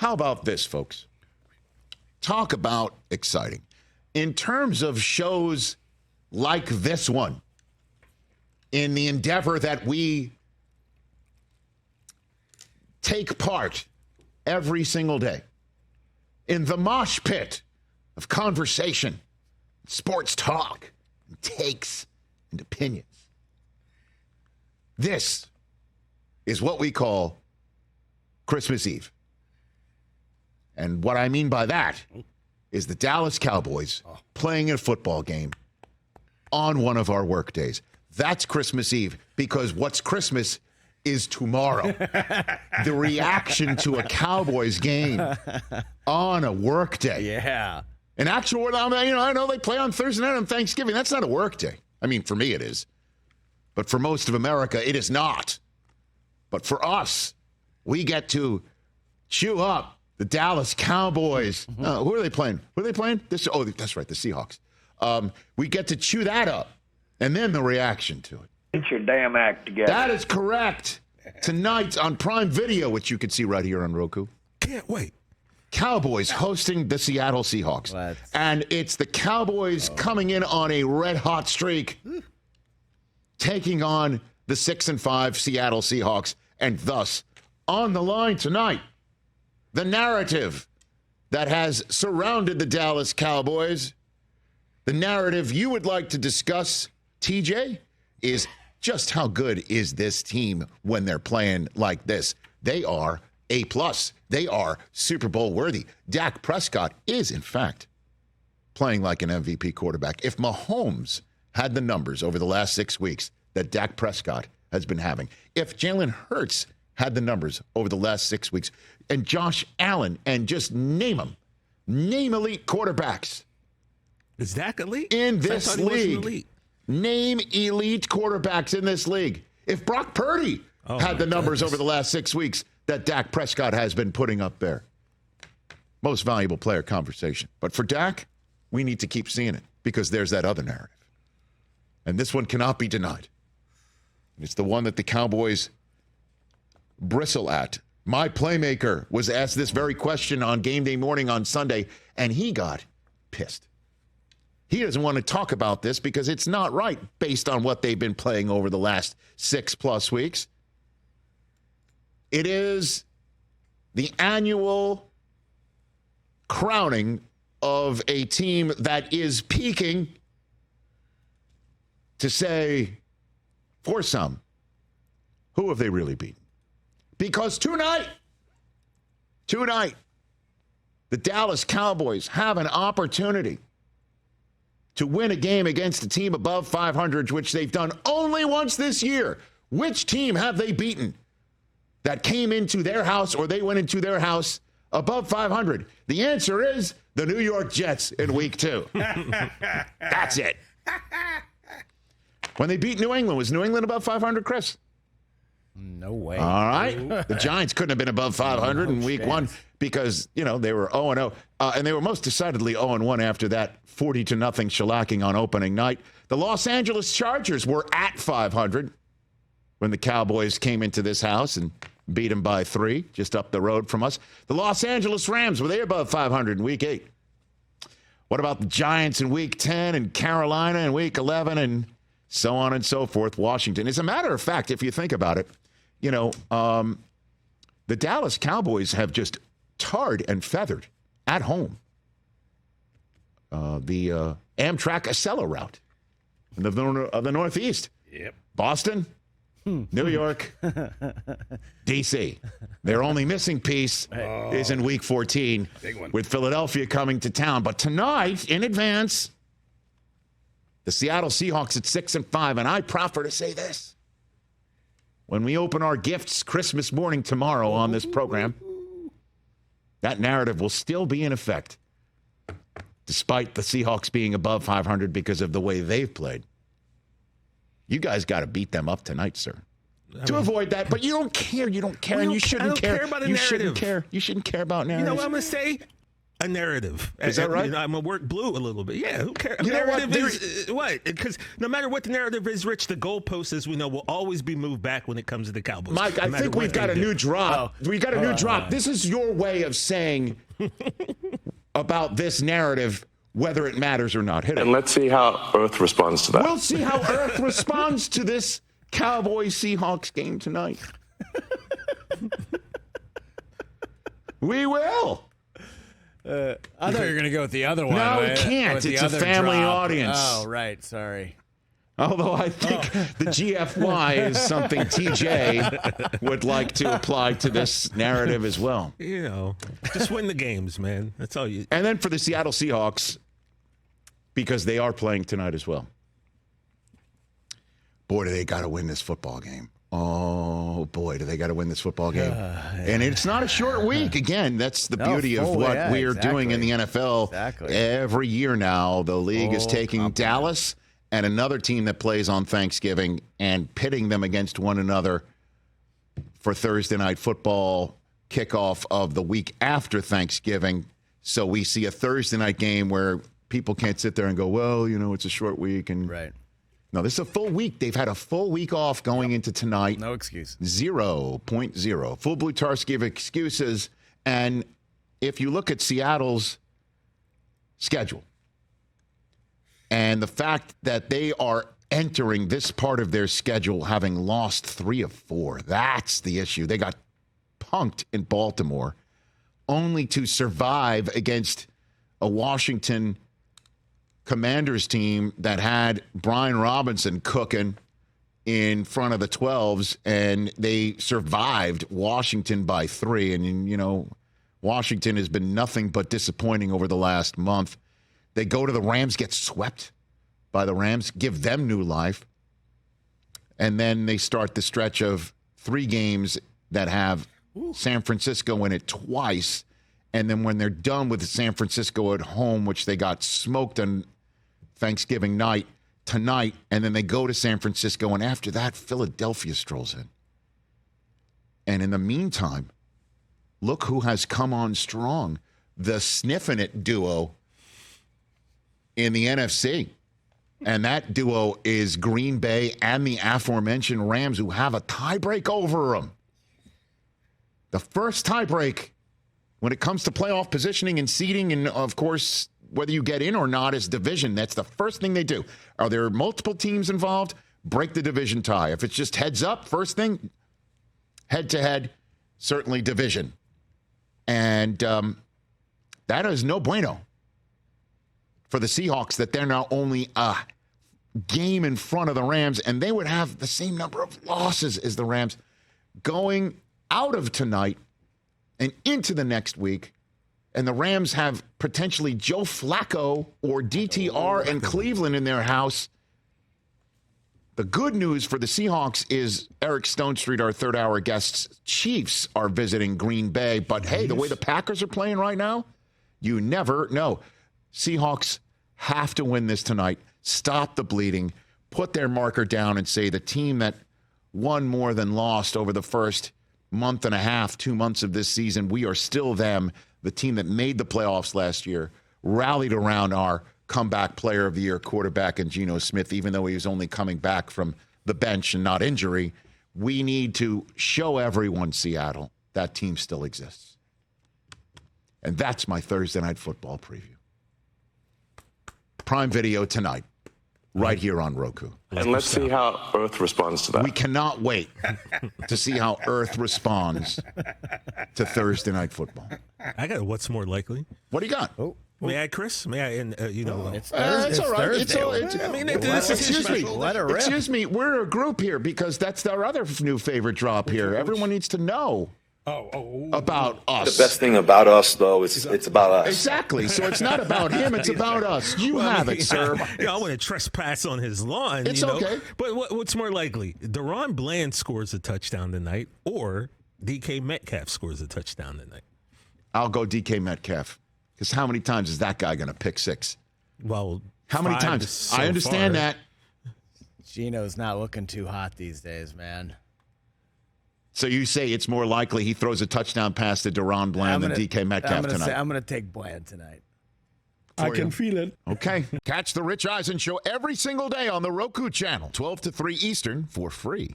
How about this, folks? Talk about exciting. In terms of shows like this one, in the endeavor that we take part every single day, in the mosh pit of conversation, sports talk, and takes, and opinions. This is what we call Christmas Eve. And what I mean by that is the Dallas Cowboys playing a football game on one of our work days. That's Christmas Eve, because what's Christmas is tomorrow. The reaction to a Cowboys game on a work day. Yeah. An actual, I know they play on Thursday night on Thanksgiving. That's not a work day. I mean, for me it is. But for most of America, it is not. But for us, we get to chew up the Dallas Cowboys. Who are they playing? Who are they playing? That's right, the Seahawks. We get to chew that up, and then the reaction to it. Get your damn act together. That is correct. Tonight on Prime Video, which you can see right here on Roku. Can't wait. Cowboys hosting the Seattle Seahawks. And it's the Cowboys coming in on a red-hot streak, taking on the 6-5 Seattle Seahawks, and thus on the line tonight, the narrative that has surrounded the Dallas Cowboys, the narrative you would like to discuss, TJ, is just how good is this team when they're playing like this. They are A+. They are Super Bowl worthy. Dak Prescott is, in fact, playing like an MVP quarterback. If Mahomes had the numbers over the last 6 weeks that Dak Prescott has been having, if Jalen Hurts had the numbers over the last 6 weeks, and Josh Allen, and just name them, name elite quarterbacks. Is Dak elite? In this league. Name elite quarterbacks in this league. If Brock Purdy had the numbers over the last 6 weeks that Dak Prescott has been putting up there. Most valuable player conversation. But for Dak, we need to keep seeing it, because there's that other narrative. And this one cannot be denied. It's the one that the Cowboys bristle at. My playmaker was asked this very question on game day morning on Sunday, and he got pissed. He doesn't want to talk about this because it's not right based on what they've been playing over the last 6+ weeks. It is the annual crowning of a team that is peaking, to say, for some, who have they really beaten? Because tonight, the Dallas Cowboys have an opportunity to win a game against a team above 500, which they've done only once this year. Which team have they beaten that came into their house, or they went into their house above 500? The answer is the New York Jets in week 2. That's it. When they beat New England, was New England above 500, Chris? No way. All right. The Giants couldn't have been above 500 in week 1 because, they were 0-0. And they were most decidedly 0-1 after that 40-0 shellacking on opening night. The Los Angeles Chargers were at 500 when the Cowboys came into this house and beat them by 3 just up the road from us. The Los Angeles Rams, were they above 500 in week 8? What about the Giants in week 10 and Carolina in week 11 and so on and so forth, Washington? As a matter of fact, if you think about it, the Dallas Cowboys have just tarred and feathered at home the Amtrak Acela route of the Northeast. Yep. Boston, New York, D.C. Their only missing piece is in week 14 with Philadelphia coming to town. But tonight, in advance, the Seattle Seahawks at 6-5, and I proffer to say this. When we open our gifts Christmas morning tomorrow on this program, that narrative will still be in effect, despite the Seahawks being above 500 because of the way they've played. You guys got to beat them up tonight, sir. To avoid that, but you don't care, and you shouldn't care. I don't care about the you narrative. Shouldn't care. You shouldn't care about narratives. You know what I'm going to say? a narrative. Is that right? I'm going to work blue a little bit. Yeah, who cares? You know what? Narrative is what? Because no matter what the narrative is, Rich, the goalpost, as we know, will always be moved back when it comes to the Cowboys. Mike, I think we've got a new drop. We got a new drop. This is your way of saying about this narrative whether it matters or not. Hit it. And let's see how Earth responds to that. We'll see how Earth responds to this Cowboys-Seahawks game tonight. We will. I thought you were going to go with the other one. No, we right? can't. With It's the a other family drop. audience. Oh, right. Sorry. Although I think the GFY is something TJ would like to apply to this narrative as well. You know, just win the games, man. That's all you. And then for the Seattle Seahawks, because they are playing tonight as well. Boy, do they got to win this football game. Oh, boy, do they got to win this football game. And it's not a short week. Again, that's the beauty of what we're doing in the NFL. Exactly. Every year now, the league is taking Dallas and another team that plays on Thanksgiving and pitting them against one another for Thursday night football kickoff of the week after Thanksgiving. So we see a Thursday night game where people can't sit there and go, well, you know, it's a short week. And Right. no, this is a full week. They've had a full week off going into tonight. No excuse. 0.0. Full Blutarski of excuses. And if you look at Seattle's schedule and the fact that they are entering this part of their schedule having lost 3 of 4, that's the issue. They got punked in Baltimore only to survive against a Washington Commanders team that had Brian Robinson cooking in front of the 12s, and they survived Washington by 3. And, you know, Washington has been nothing but disappointing over the last month. They go to the Rams, get swept by the Rams, give them new life. And then they start the stretch of 3 games that have San Francisco in it twice. And then when they're done with San Francisco at home, which they got smoked on Thanksgiving night, tonight, and then they go to San Francisco, and after that, Philadelphia strolls in. And in the meantime, look who has come on strong. The sniffing it duo in the NFC. And that duo is Green Bay and the aforementioned Rams, who have a tiebreak over them. The first tiebreak when it comes to playoff positioning and seeding, and of course, whether you get in or not is division. That's the first thing they do. Are there multiple teams involved? Break the division tie. If it's just heads up, first thing, head to head, certainly division. And that is no bueno for the Seahawks, that they're now only a game in front of the Rams, and they would have the same number of losses as the Rams going out of tonight and into the next week. And the Rams have potentially Joe Flacco or DTR and Cleveland in their house. The good news for the Seahawks is Eric Stonestreet, our third-hour guest's Chiefs, are visiting Green Bay. But, hey, the way the Packers are playing right now, you never know. Seahawks have to win this tonight, stop the bleeding, put their marker down, and say the team that won more than lost over the first month and a half, 2 months of this season, we are still them. The team that made the playoffs last year, rallied around our comeback player of the year quarterback in Geno Smith, even though he was only coming back from the bench and not injury. We need to show everyone, Seattle, that team still exists. And that's my Thursday Night Football preview. Prime Video tonight, right here on Roku. And let's see how Earth responds to that. We cannot wait to see how Earth responds to Thursday Night Football. I got what's more likely. What do you got? May I, Chris? May I? And It's It's all right. Thursday. I mean, this is excuse me. Let it rip. Excuse me. We're a group here because that's our other new favorite drop here. Everyone needs to know about us. The best thing about us, though, is it's about us. Exactly. So it's not about him. It's about us. You have it, sir. Yeah, I want to trespass on his lawn. It's you know? okay. But what's more likely? Deron Bland scores a touchdown tonight, or DK Metcalf scores a touchdown tonight? I'll go DK Metcalf. Because how many times is that guy going to pick 6? Well, How many 5 times? so I understand far. that. Geno's not looking too hot these days, man. So you say it's more likely he throws a touchdown pass to Deron Bland than DK Metcalf tonight? I'm going to take Bland tonight. I can feel it. Okay. Catch the Rich Eisen Show every single day on the Roku channel, 12 to 3 Eastern, for free.